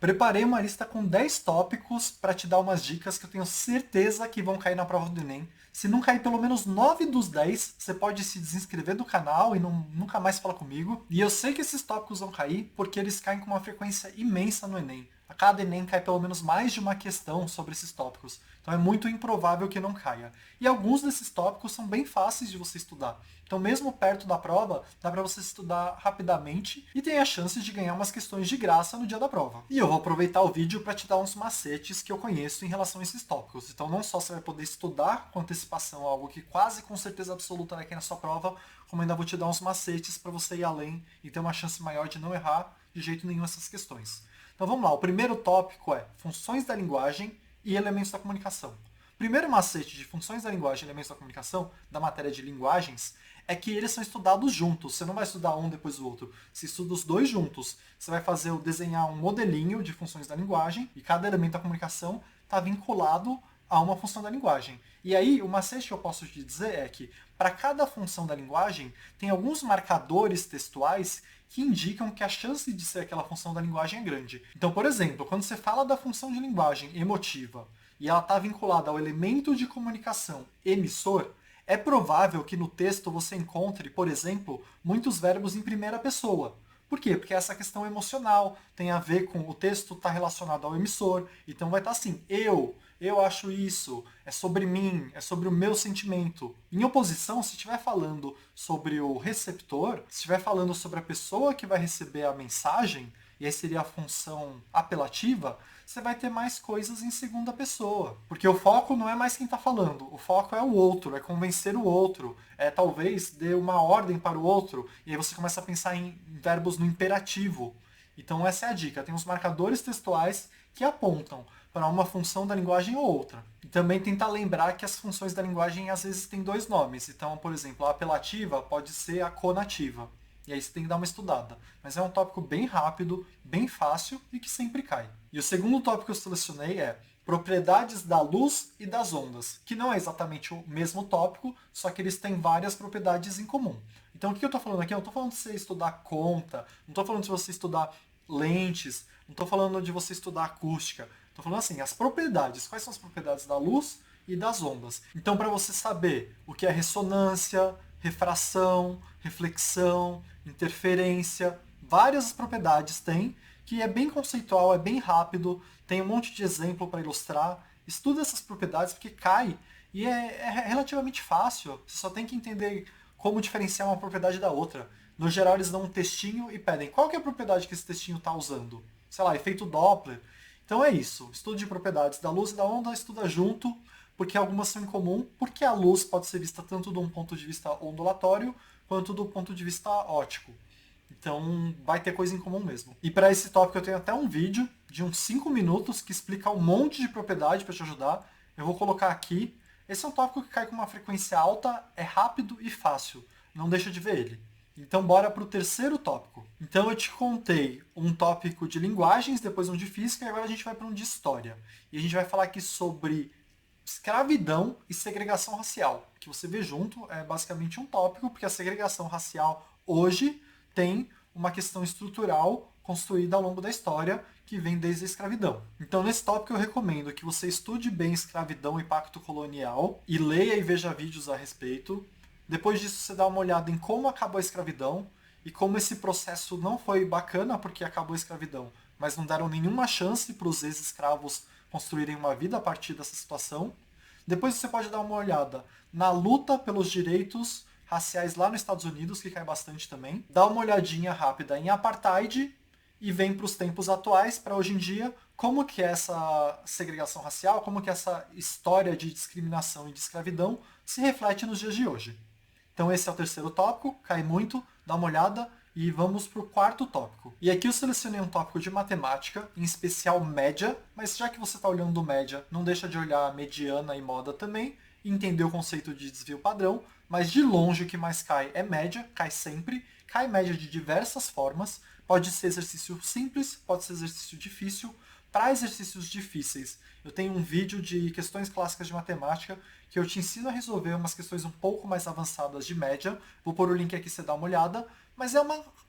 Preparei uma lista com 10 tópicos para te dar umas dicas que eu tenho certeza que vão cair na prova do Enem. Se não cair pelo menos 9 dos 10, você pode se desinscrever do canal e nunca mais falar comigo. E eu sei que esses tópicos vão cair porque eles caem com uma frequência imensa no Enem. A cada Enem cai pelo menos mais de uma questão sobre esses tópicos. Então é muito improvável que não caia. E alguns desses tópicos são bem fáceis de você estudar. Então mesmo perto da prova, dá para você estudar rapidamente e tem a chance de ganhar umas questões de graça no dia da prova. E eu vou aproveitar o vídeo para te dar uns macetes que eu conheço em relação a esses tópicos. Então não só você vai poder estudar com antecipação algo que quase com certeza absoluta vai cair na sua prova, como ainda vou te dar uns macetes para você ir além e ter uma chance maior de não errar de jeito nenhum essas questões. Então vamos lá, o primeiro tópico é funções da linguagem e elementos da comunicação. O primeiro macete de funções da linguagem e elementos da comunicação, da matéria de linguagens, é que eles são estudados juntos. Você não vai estudar um depois do outro. Você estuda os dois juntos. Você vai desenhar um modelinho de funções da linguagem e cada elemento da comunicação está vinculado a uma função da linguagem. E aí, o macete que eu posso te dizer é que para cada função da linguagem, tem alguns marcadores textuais que indicam que a chance de ser aquela função da linguagem é grande. Então, por exemplo, quando você fala da função de linguagem emotiva e ela está vinculada ao elemento de comunicação emissor, é provável que no texto você encontre, por exemplo, muitos verbos em primeira pessoa. Por quê? Porque essa questão emocional tem a ver com o texto estar relacionado ao emissor, então vai estar assim, eu acho isso, é sobre mim, é sobre o meu sentimento. Em oposição, se estiver falando sobre o receptor, se estiver falando sobre a pessoa que vai receber a mensagem, e aí seria a função apelativa, você vai ter mais coisas em segunda pessoa. Porque o foco não é mais quem está falando, o foco é o outro, é convencer o outro, é talvez dê uma ordem para o outro, e aí você começa a pensar em verbos no imperativo. Então essa é a dica, tem uns marcadores textuais que apontam para uma função da linguagem ou outra. E também tentar lembrar que as funções da linguagem às vezes têm dois nomes. Então, por exemplo, a apelativa pode ser a conativa. E aí você tem que dar uma estudada. Mas é um tópico bem rápido, bem fácil e que sempre cai. E o segundo tópico que eu selecionei é propriedades da luz e das ondas, que não é exatamente o mesmo tópico, só que eles têm várias propriedades em comum. Então o que eu estou falando aqui? Eu não estou falando de você estudar conta, não estou falando de você estudar lentes, não estou falando de você estudar acústica. Estou falando assim, as propriedades. Quais são as propriedades da luz e das ondas? Então, para você saber o que é ressonância, refração, reflexão, interferência, várias propriedades tem, que é bem conceitual, é bem rápido, tem um monte de exemplo para ilustrar. Estuda essas propriedades porque cai e é relativamente fácil. Você só tem que entender como diferenciar uma propriedade da outra. No geral, eles dão um textinho e pedem qual que é a propriedade que esse textinho está usando. Sei lá, efeito Doppler. Então é isso. Estudo de propriedades da luz e da onda, estuda junto, porque algumas são em comum, porque a luz pode ser vista tanto de um ponto de vista ondulatório quanto do ponto de vista óptico. Então vai ter coisa em comum mesmo. E para esse tópico eu tenho até um vídeo de uns 5 minutos que explica um monte de propriedade para te ajudar. Eu vou colocar aqui. Esse é um tópico que cai com uma frequência alta, é rápido e fácil. Não deixa de ver ele. Então bora para o terceiro tópico. Então eu te contei um tópico de linguagens, depois um de física, e agora a gente vai para um de história. E a gente vai falar aqui sobre escravidão e segregação racial. O que você vê junto é basicamente um tópico, porque a segregação racial hoje tem uma questão estrutural construída ao longo da história que vem desde a escravidão. Então, nesse tópico eu recomendo que você estude bem escravidão e pacto colonial e leia e veja vídeos a respeito. Depois disso, você dá uma olhada em como acabou a escravidão e como esse processo não foi bacana porque acabou a escravidão, mas não deram nenhuma chance para os ex-escravos construírem uma vida a partir dessa situação. Depois você pode dar uma olhada na luta pelos direitos raciais lá nos Estados Unidos, que cai bastante também. Dá uma olhadinha rápida em apartheid e vem para os tempos atuais, para hoje em dia, como que é essa segregação racial, como que essa história de discriminação e de escravidão se reflete nos dias de hoje. Então esse é o terceiro tópico, cai muito, dá uma olhada e vamos para o quarto tópico. E aqui eu selecionei um tópico de matemática, em especial média, mas já que você está olhando média, não deixa de olhar mediana e moda também, e entender o conceito de desvio padrão, mas de longe o que mais cai é média, cai sempre, cai média de diversas formas, pode ser exercício simples, pode ser exercício difícil. Para exercícios difíceis, eu tenho um vídeo de questões clássicas de matemática que eu te ensino a resolver umas questões um pouco mais avançadas de média. Vou pôr o link aqui para você dar uma olhada. mas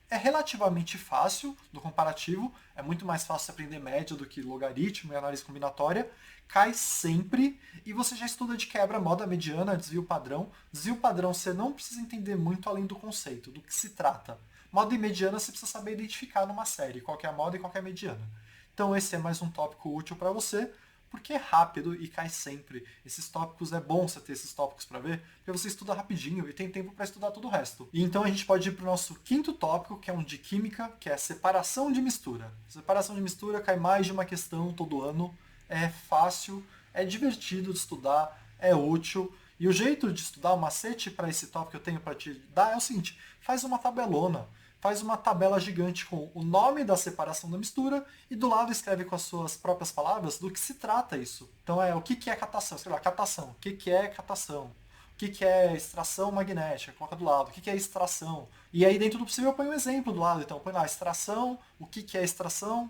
é relativamente fácil no comparativo, é muito mais fácil aprender média do que logaritmo e análise combinatória, cai sempre e você já estuda de quebra moda mediana, desvio padrão. Desvio padrão você não precisa entender muito além do conceito, do que se trata. Moda e mediana você precisa saber identificar numa série, qual que é a moda e qual que é a mediana. Então esse é mais um tópico útil para você, porque é rápido e cai sempre. Esses tópicos é bom você ter esses tópicos para ver, porque você estuda rapidinho e tem tempo para estudar todo o resto. E então a gente pode ir para o nosso quinto tópico, que é um de química, que é separação de mistura. Separação de mistura cai mais de uma questão todo ano, é fácil, é divertido de estudar, é útil. E o jeito de estudar, o macete para esse tópico que eu tenho para te dar é o seguinte: faz uma tabelona. Faz uma tabela gigante com o nome da separação da mistura e do lado escreve com as suas próprias palavras do que se trata isso. Então o que é catação? Escreve lá, catação. O que é catação? O que é extração magnética? Coloca do lado. O que é extração? E aí dentro do possível eu ponho um exemplo do lado. Então põe lá, extração, o que é extração,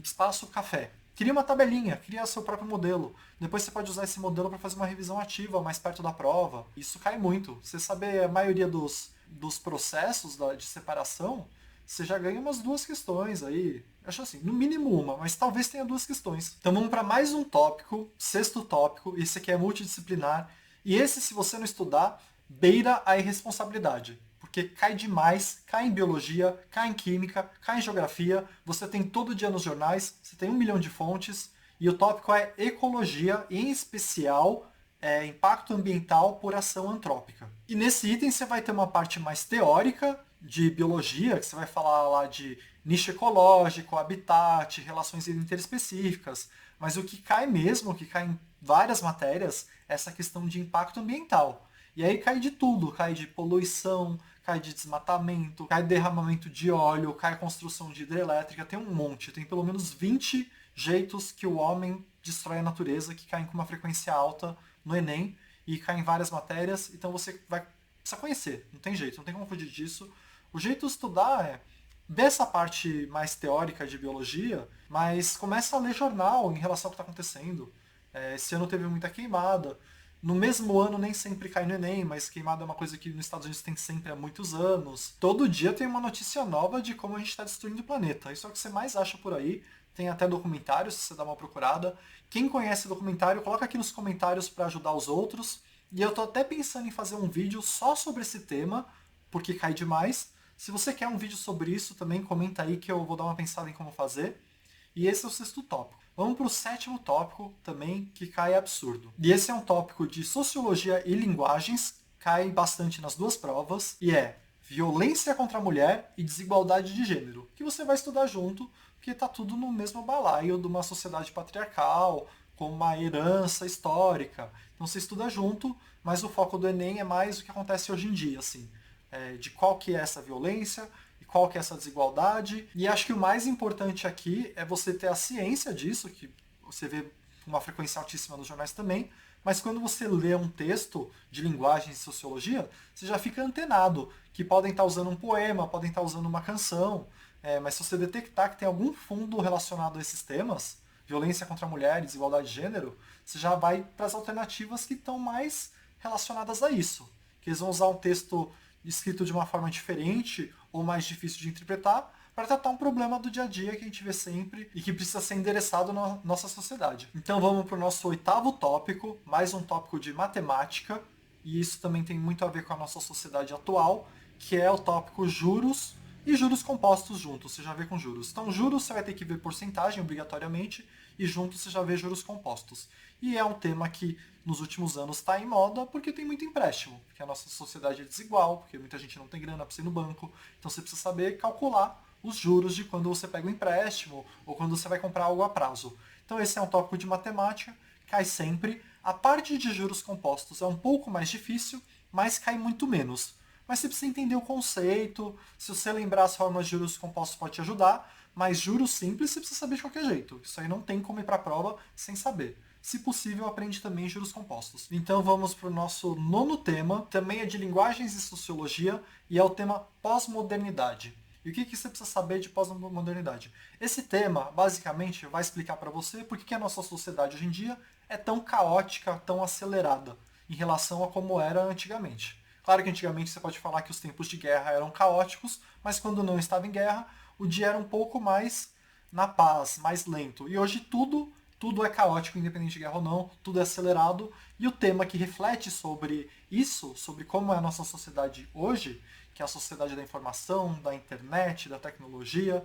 espaço café. Cria uma tabelinha, cria seu próprio modelo. Depois você pode usar esse modelo para fazer uma revisão ativa mais perto da prova. Isso cai muito. Você saber a maioria dos processos de separação, você já ganha umas 2 questões aí. Eu acho assim, no mínimo uma, mas talvez tenha 2 questões. Então vamos para mais um tópico, sexto tópico. Esse aqui é multidisciplinar. E esse, se você não estudar, beira a irresponsabilidade. Porque cai demais, cai em biologia, cai em química, cai em geografia, você tem todo dia nos jornais, você tem 1 milhão de fontes, e o tópico é ecologia, em especial impacto ambiental por ação antrópica. E nesse item você vai ter uma parte mais teórica de biologia, que você vai falar lá de nicho ecológico, habitat, relações interespecíficas, mas o que cai mesmo, o que cai em várias matérias, é essa questão de impacto ambiental. E aí cai de tudo, cai de poluição, cai de desmatamento, cai derramamento de óleo, cai construção de hidrelétrica, tem um monte, tem pelo menos 20 jeitos que o homem destrói a natureza, que caem com uma frequência alta no Enem e caem em várias matérias, então você vai precisar conhecer, não tem jeito, não tem como fugir disso. O jeito de estudar é dessa parte mais teórica de biologia, mas começa a ler jornal em relação ao que está acontecendo. Esse ano teve muita queimada. No mesmo ano nem sempre cai no Enem, mas queimada é uma coisa que nos Estados Unidos tem sempre há muitos anos. Todo dia tem uma notícia nova de como a gente está destruindo o planeta. Isso é o que você mais acha por aí. Tem até documentários, se você dá uma procurada. Quem conhece documentário, coloca aqui nos comentários para ajudar os outros. E eu tô até pensando em fazer um vídeo só sobre esse tema, porque cai demais. Se você quer um vídeo sobre isso também, comenta aí que eu vou dar uma pensada em como fazer. E esse é o sexto tópico. Vamos para o sétimo tópico também, que cai absurdo. E esse é um tópico de sociologia e linguagens, cai bastante nas duas provas, e é violência contra a mulher e desigualdade de gênero, que você vai estudar junto, porque está tudo no mesmo balaio de uma sociedade patriarcal, com uma herança histórica. Então você estuda junto, mas o foco do Enem é mais o que acontece hoje em dia, assim, de qual que é essa violência, qual que é essa desigualdade. E acho que o mais importante aqui é você ter a ciência disso, que você vê uma frequência altíssima nos jornais também, mas quando você lê um texto de linguagem e sociologia, você já fica antenado, que podem estar usando um poema, podem estar usando uma canção, mas se você detectar que tem algum fundo relacionado a esses temas, violência contra a mulher, desigualdade de gênero, você já vai para as alternativas que estão mais relacionadas a isso. Que eles vão usar um texto escrito de uma forma diferente ou mais difícil de interpretar para tratar um problema do dia a dia que a gente vê sempre e que precisa ser endereçado na nossa sociedade. Então vamos para o nosso oitavo tópico, mais um tópico de matemática, e isso também tem muito a ver com a nossa sociedade atual, que é o tópico juros e juros compostos juntos, você já vê com juros. Então juros você vai ter que ver porcentagem obrigatoriamente, e juntos você já vê juros compostos. E é um tema que nos últimos anos está em moda porque tem muito empréstimo, porque a nossa sociedade é desigual, porque muita gente não tem grana para ir no banco, então você precisa saber calcular os juros de quando você pega o empréstimo ou quando você vai comprar algo a prazo. Então esse é um tópico de matemática, cai sempre. A parte de juros compostos é um pouco mais difícil, mas cai muito menos. Mas você precisa entender o conceito, se você lembrar as formas de juros compostos pode te ajudar, mas juros simples você precisa saber de qualquer jeito. Isso aí não tem como ir para a prova sem saber. Se possível, aprende também juros compostos. Então vamos para o nosso nono tema, também é de linguagens e sociologia, e é o tema pós-modernidade. E o que você precisa saber de pós-modernidade? Esse tema, basicamente, vai explicar para você por que a nossa sociedade hoje em dia é tão caótica, tão acelerada, em relação a como era antigamente. Claro que antigamente você pode falar que os tempos de guerra eram caóticos, mas quando não estava em guerra, o dia era um pouco mais na paz, mais lento. E hoje tudo é caótico, independente de guerra ou não, tudo é acelerado. E o tema que reflete sobre isso, sobre como é a nossa sociedade hoje, que é a sociedade da informação, da internet, da tecnologia,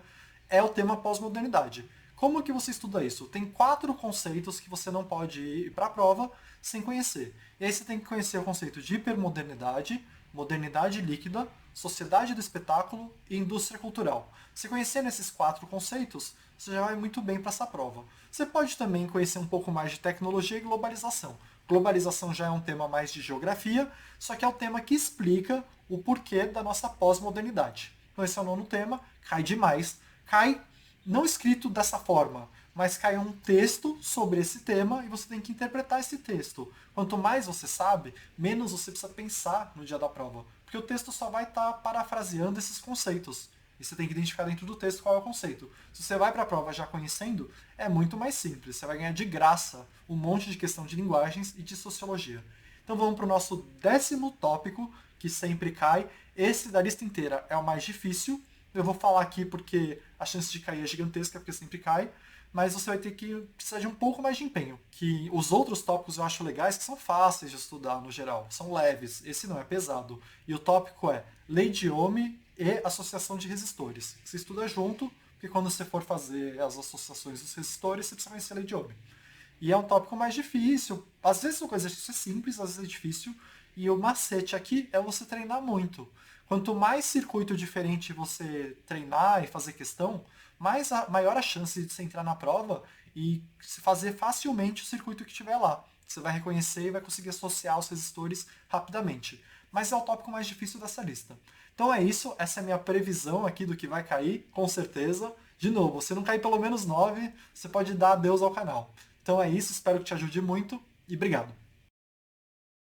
é o tema pós-modernidade. Como que você estuda isso? Tem 4 conceitos que você não pode ir para a prova sem conhecer. E aí você tem que conhecer o conceito de hipermodernidade, modernidade líquida, sociedade do espetáculo e indústria cultural. Se conhecendo esses 4 conceitos, você já vai muito bem para essa prova. Você pode também conhecer um pouco mais de tecnologia e globalização. Globalização já é um tema mais de geografia, só que é o tema que explica o porquê da nossa pós-modernidade. Então esse é o 9º tema, cai demais. Cai não escrito dessa forma, mas cai um texto sobre esse tema e você tem que interpretar esse texto. Quanto mais você sabe, menos você precisa pensar no dia da prova, porque o texto só vai estar parafraseando esses conceitos. E você tem que identificar dentro do texto qual é o conceito. Se você vai para a prova já conhecendo, é muito mais simples. Você vai ganhar de graça um monte de questão de linguagens e de sociologia. Então vamos para o nosso 10º tópico, que sempre cai. Esse da lista inteira é o mais difícil. Eu vou falar aqui porque a chance de cair é gigantesca, porque sempre cai. Mas você vai ter que precisar de um pouco mais de empenho. Que os outros tópicos eu acho legais, que são fáceis de estudar no geral. São leves. Esse não é pesado. E o tópico é lei de Ohm e associação de resistores. Você estuda junto, porque quando você for fazer as associações dos resistores, você precisa conhecer a lei de Ohm. E é um tópico mais difícil. Às vezes o exercício é simples, às vezes é difícil. E o macete aqui é você treinar muito. Quanto mais circuito diferente você treinar e fazer questão, maior a chance de você entrar na prova e fazer facilmente o circuito que estiver lá. Você vai reconhecer e vai conseguir associar os resistores rapidamente. Mas é o tópico mais difícil dessa lista. Então é isso, essa é a minha previsão aqui do que vai cair, com certeza. De novo, se não cair pelo menos 9, você pode dar adeus ao canal. Então é isso, espero que te ajude muito e obrigado.